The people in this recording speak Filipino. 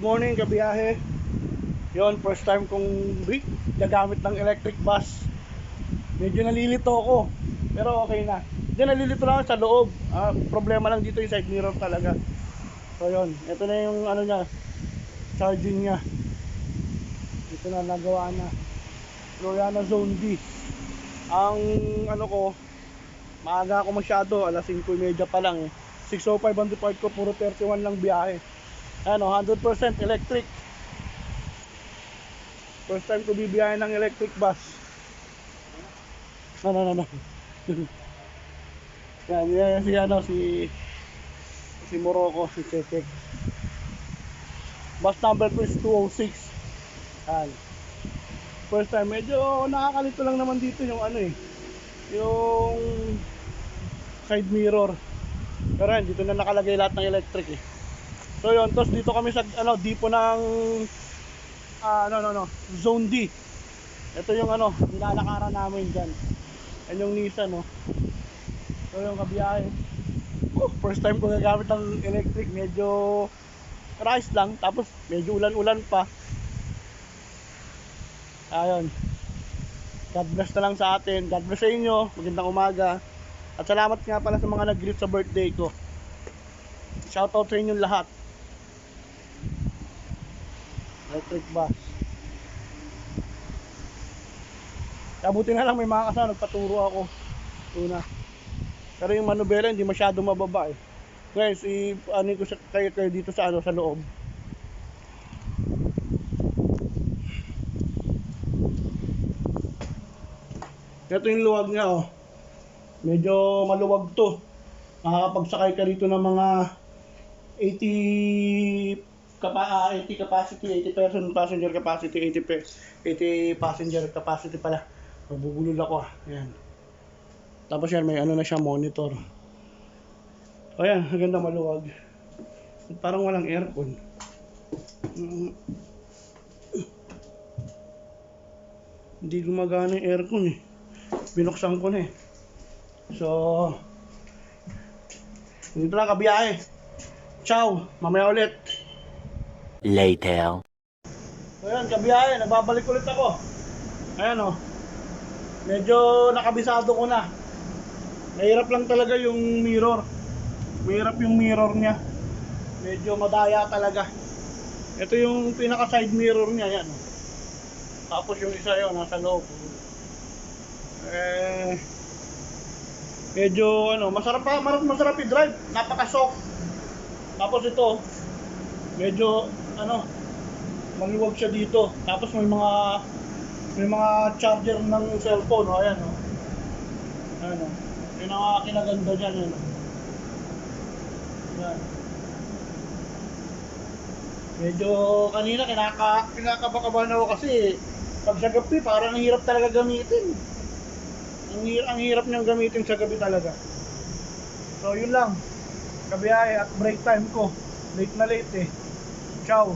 morning, kabiyahe. Yon, first time kong gagamit ng electric bus. Medyo nalilito ako, pero okay na. Diyan nalilito lang ako sa loob. Problema lang dito yung side mirror talaga. So yon, ito na yung ano niya, charging niya. Ito na, nagawa na. Gloriana Zone D. Ang ano ko, maaga ako masyado, alas 5:30 pa lang eh. 6:05 ang depart ko, puro 31 lang biyahe. Ano, 100% electric. First time ko bibiyahe ng electric bus. No. Yan, si Morocco, si Chechek. Bus number ko is 206. Yan. First time, medyo nakakalito lang naman dito yung ano eh, yung side mirror. Pero yan, dito na nakalagay lahat ng electric eh. So yun, tapos dito kami sa ano, dipo ng Zone D. Ito yung ano, nilalakaran namin dyan. Yan yung Nissan, no. So yung kabiyahe. First time ko gagamit ng electric. Medyo rice lang. Tapos medyo ulan-ulan pa. Ayun. God bless na lang sa atin. God bless sa inyo. Magandang umaga. At salamat nga pala sa mga nag-greet sa birthday ko. Shoutout sa inyo lahat. Electric bus. Kabuti na lang may mga kasama, nagpaturo ako una. Pero yung manubela hindi masyado mababa eh. Guys, ano ko kayo dito sa ano, sa loob. Ito yung luwag niya oh. Medyo maluwag to. Makakapagsakay ka dito ng mga 80 capacity, 80 passenger capacity, 80 passenger capacity pala. Magbubulol ako ah. Ayan. Tapos yan, may ano na siya, monitor. O yan, maganda, maluwag. Parang walang aircon. Hindi gumagana yung aircon eh. Binuksan ko na eh. So, dito lang kabiyahe. Ciao, mamaya ulit. Later. So yan, kabiyahe, nagbabalik ulit ako. Ayan o. Medyo nakabisado ko na. Mahirap lang talaga yung mirror. Mahirap yung mirror niya. Medyo madaya talaga. Ito yung pinaka side mirror niya, yan o. Tapos yung isa yun, nasa loob. Medyo ano, masarap i-drive. Napaka-soft. Tapos ito, medyo ano, maluwag siya dito. Tapos may mga charger ng cellphone, oh, ayan oh. Ayan oh. Yun ang kinaganda niyan, ayan oh. Ayan. Medyo kanina kinakabakabahan ako kasi pag sa gabi parang hirap talaga gamitin. Ang hirap niyang gamitin sa gabi talaga. So yun lang. Kabiyahe at break time ko. Late na late eh. Ciao.